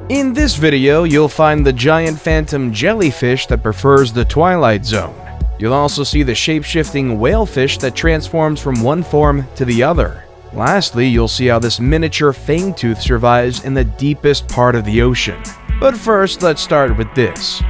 In this video, you'll find the giant phantom jellyfish that prefers the twilight zone. You'll also see the shape-shifting whalefish that transforms from one form to the other. Lastly, you'll see how this miniature Fangtooth survives in the deepest part of the ocean. But first, let's start with this.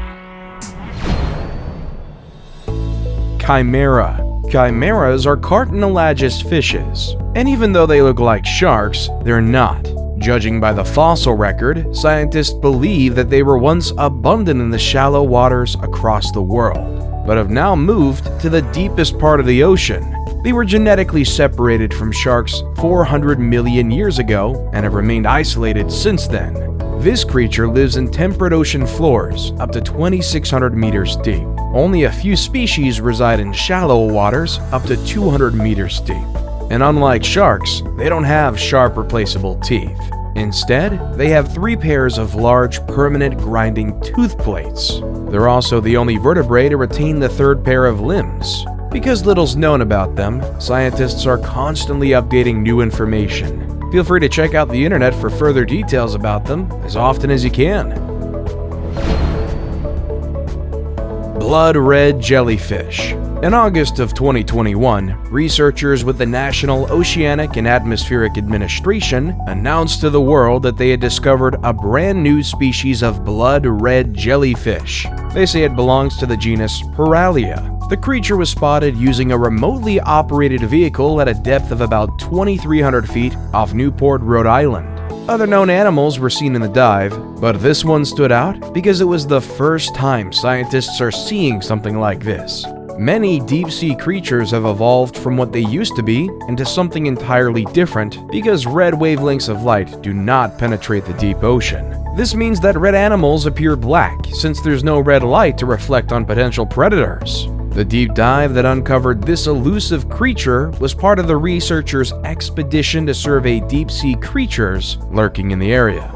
Chimera. Chimeras are cartilaginous fishes, and even though they look like sharks, they're not. Judging by the fossil record, scientists believe that they were once abundant in the shallow waters across the world, but have now moved to the deepest part of the ocean. They were genetically separated from sharks 400 million years ago and have remained isolated since then. This creature lives in temperate ocean floors up to 2,600 meters deep. Only a few species reside in shallow waters up to 200 meters deep. And unlike sharks, they don't have sharp replaceable teeth. Instead, they have 3 pairs of large permanent grinding tooth plates. They're also the only vertebrae to retain the 3rd pair of limbs. Because little's known about them, scientists are constantly updating new information. Feel free to check out the internet for further details about them as often as you can. Blood red jellyfish. In August of 2021, researchers with the National Oceanic and Atmospheric Administration announced to the world that they had discovered a brand new species of blood red jellyfish. They say it belongs to the genus Paralia. The creature was spotted using a remotely operated vehicle at a depth of about 2,300 feet off Newport, Rhode Island. Other known animals were seen in the dive, but this one stood out because it was the first time scientists are seeing something like this. Many deep-sea creatures have evolved from what they used to be into something entirely different because red wavelengths of light do not penetrate the deep ocean. This means that red animals appear black since there's no red light to reflect on potential predators. The deep dive that uncovered this elusive creature was part of the researchers' expedition to survey deep-sea creatures lurking in the area.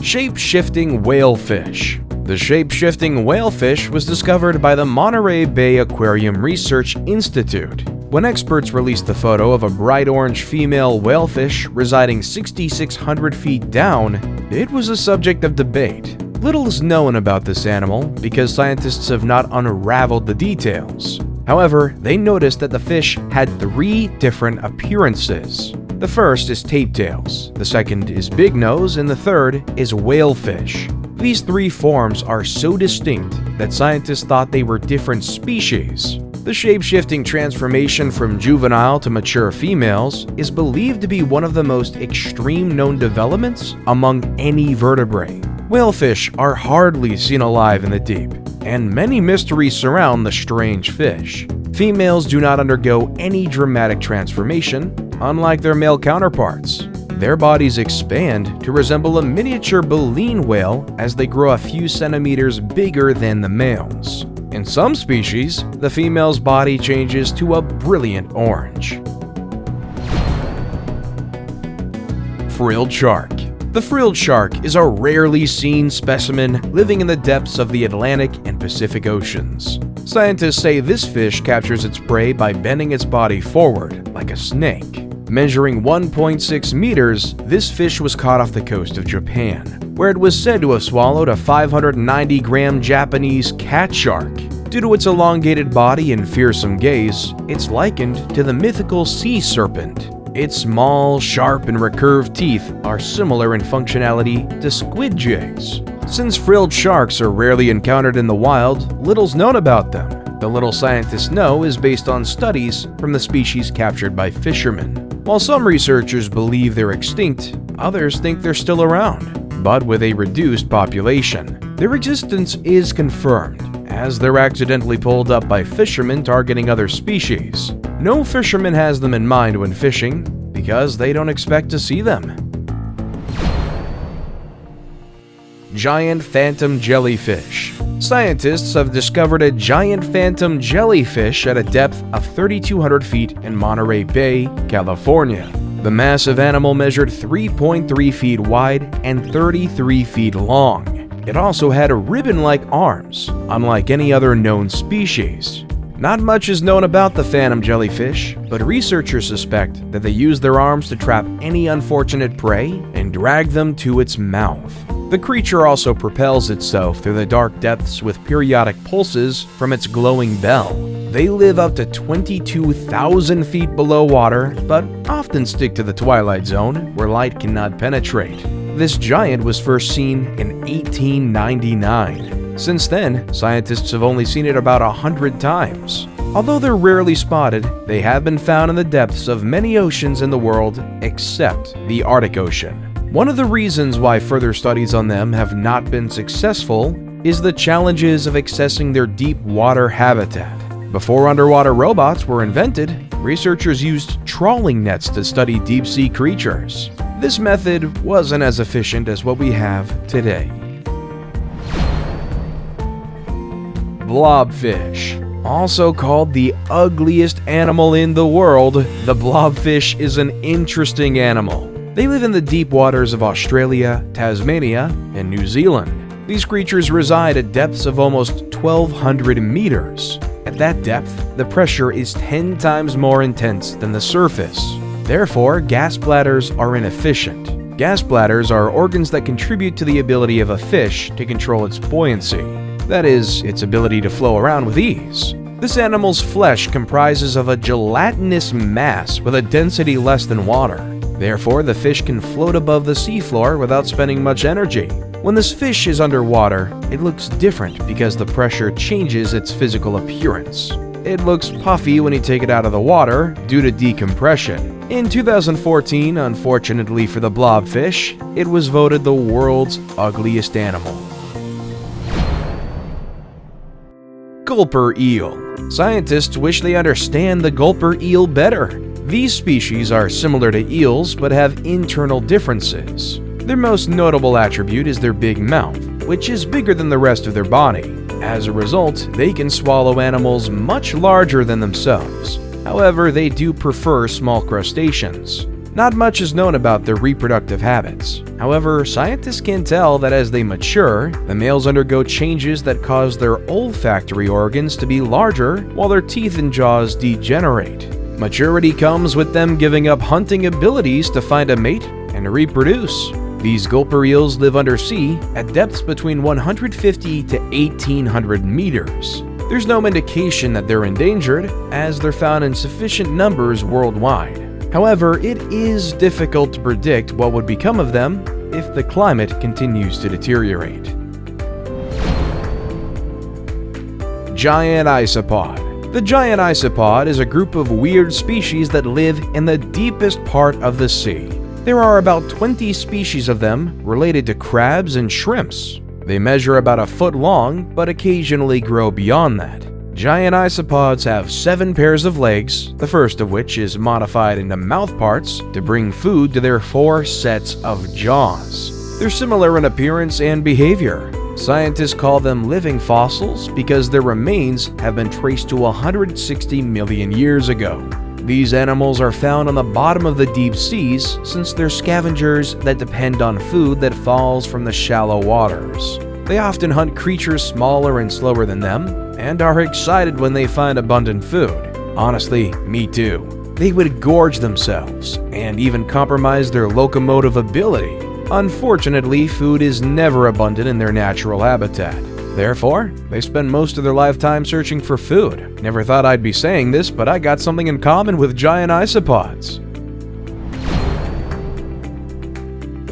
Shape-shifting whalefish. The shape-shifting whalefish was discovered by the Monterey Bay Aquarium Research Institute. When experts released the photo of a bright orange female whalefish residing 6,600 feet down, it was a subject of debate. Little is known about this animal because scientists have not unraveled the details. However, they noticed that the fish had 3 different appearances. The first is tape tails, the second is big nose, and the third is whalefish. These 3 forms are so distinct that scientists thought they were different species. The shape-shifting transformation from juvenile to mature females is believed to be one of the most extreme known developments among any vertebrate. Whalefish are hardly seen alive in the deep, and many mysteries surround the strange fish. Females do not undergo any dramatic transformation, unlike their male counterparts. Their bodies expand to resemble a miniature baleen whale as they grow a few centimeters bigger than the males. In some species, the female's body changes to a brilliant orange. Frilled Shark. The frilled shark is a rarely seen specimen living in the depths of the Atlantic and Pacific Oceans. Scientists say this fish captures its prey by bending its body forward like a snake. Measuring 1.6 meters, this fish was caught off the coast of Japan, where it was said to have swallowed a 590-gram Japanese cat shark. Due to its elongated body and fearsome gaze, it's likened to the mythical sea serpent. Its small, sharp, and recurved teeth are similar in functionality to squid jigs. Since frilled sharks are rarely encountered in the wild, little's known about them. The little scientists know is based on studies from the species captured by fishermen. While some researchers believe they're extinct, others think they're still around, but with a reduced population. Their existence is confirmed, as they're accidentally pulled up by fishermen targeting other species. No fisherman has them in mind when fishing, because they don't expect to see them. Giant phantom jellyfish. Scientists have discovered a giant phantom jellyfish at a depth of 3,200 feet in Monterey Bay, California. The massive animal measured 3.3 feet wide and 33 feet long. It also had ribbon-like arms, unlike any other known species. Not much is known about the phantom jellyfish, but researchers suspect that they use their arms to trap any unfortunate prey and drag them to its mouth. The creature also propels itself through the dark depths with periodic pulses from its glowing bell. They live up to 22,000 feet below water, but often stick to the twilight zone where light cannot penetrate. This giant was first seen in 1899. Since then, scientists have only seen it about 100 times. Although they're rarely spotted, they have been found in the depths of many oceans in the world except the Arctic Ocean. One of the reasons why further studies on them have not been successful is the challenges of accessing their deep water habitat. Before underwater robots were invented, researchers used trawling nets to study deep-sea creatures. This method wasn't as efficient as what we have today. Blobfish. Also called the ugliest animal in the world, the blobfish is an interesting animal. They live in the deep waters of Australia, Tasmania, and New Zealand. These creatures reside at depths of almost 1,200 meters. At that depth, the pressure is 10 times more intense than the surface. Therefore, gas bladders are inefficient. Gas bladders are organs that contribute to the ability of a fish to control its buoyancy. That is, its ability to flow around with ease. This animal's flesh comprises of a gelatinous mass with a density less than water. Therefore, the fish can float above the seafloor without spending much energy. When this fish is underwater, it looks different because the pressure changes its physical appearance. It looks puffy when you take it out of the water due to decompression. In 2014, unfortunately for the blobfish, it was voted the world's ugliest animal. Gulper eel. Scientists wish they understand the gulper eel better. These species are similar to eels but have internal differences. Their most notable attribute is their big mouth, which is bigger than the rest of their body. As a result, they can swallow animals much larger than themselves. However, they do prefer small crustaceans. Not much is known about their reproductive habits. However, scientists can tell that as they mature, the males undergo changes that cause their olfactory organs to be larger while their teeth and jaws degenerate. Maturity comes with them giving up hunting abilities to find a mate and reproduce. These gulper eels live undersea at depths between 150 to 1,800 meters. There's no indication that they're endangered, as they're found in sufficient numbers worldwide. However, it is difficult to predict what would become of them if the climate continues to deteriorate. Giant isopod. The giant isopod is a group of weird species that live in the deepest part of the sea. There are about 20 species of them related to crabs and shrimps. They measure about a foot long, but occasionally grow beyond that. Giant isopods have 7 pairs of legs, the first of which is modified into mouth parts to bring food to their 4 sets of jaws. They're similar in appearance and behavior. Scientists call them living fossils because their remains have been traced to 160 million years ago. These animals are found on the bottom of the deep seas since they're scavengers that depend on food that falls from the shallow waters. They often hunt creatures smaller and slower than them, and are excited when they find abundant food. Honestly, me too. They would gorge themselves, and even compromise their locomotive ability. Unfortunately, food is never abundant in their natural habitat. Therefore, they spend most of their lifetime searching for food. Never thought I'd be saying this, but I got something in common with giant isopods.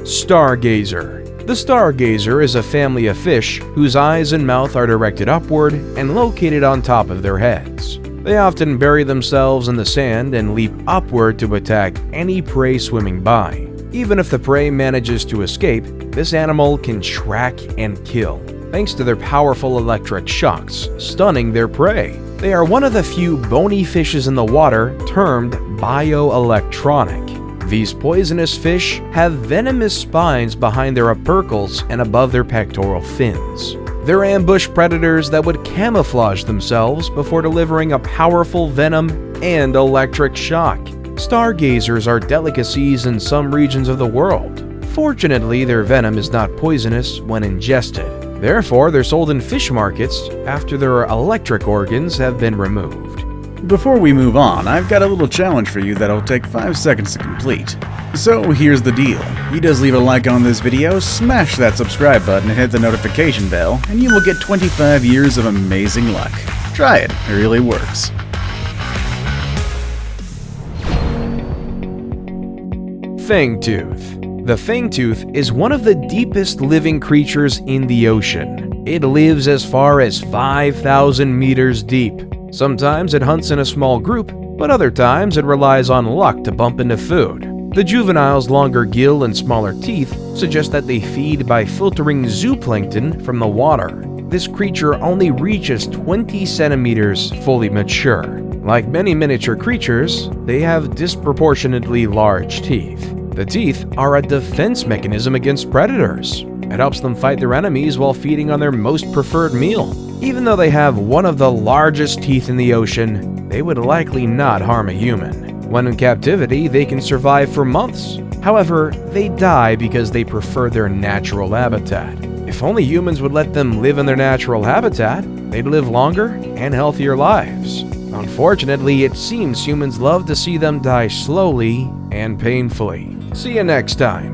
Stargazer. The stargazer is a family of fish whose eyes and mouth are directed upward and located on top of their heads. They often bury themselves in the sand and leap upward to attack any prey swimming by. Even if the prey manages to escape, this animal can track and kill, thanks to their powerful electric shocks, stunning their prey. They are one of the few bony fishes in the water termed bioelectronic. These poisonous fish have venomous spines behind their opercles and above their pectoral fins. They're ambush predators that would camouflage themselves before delivering a powerful venom and electric shock. Stargazers are delicacies in some regions of the world. Fortunately, their venom is not poisonous when ingested. Therefore, they're sold in fish markets after their electric organs have been removed. Before we move on, I've got a little challenge for you that'll take 5 seconds to complete. So here's the deal. You just leave a like on this video, smash that subscribe button and hit the notification bell, and you will get 25 years of amazing luck. Try it, it really works. Fangtooth. The fangtooth is one of the deepest living creatures in the ocean. It lives as far as 5,000 meters deep. Sometimes it hunts in a small group, but other times it relies on luck to bump into food. The juvenile's longer gill and smaller teeth suggest that they feed by filtering zooplankton from the water. This creature only reaches 20 centimeters fully mature. Like many miniature creatures, they have disproportionately large teeth. The teeth are a defense mechanism against predators. It helps them fight their enemies while feeding on their most preferred meal. Even though they have one of the largest teeth in the ocean, they would likely not harm a human. When in captivity, they can survive for months. However, they die because they prefer their natural habitat. If only humans would let them live in their natural habitat, they'd live longer and healthier lives. Unfortunately, it seems humans love to see them die slowly and painfully. See you next time.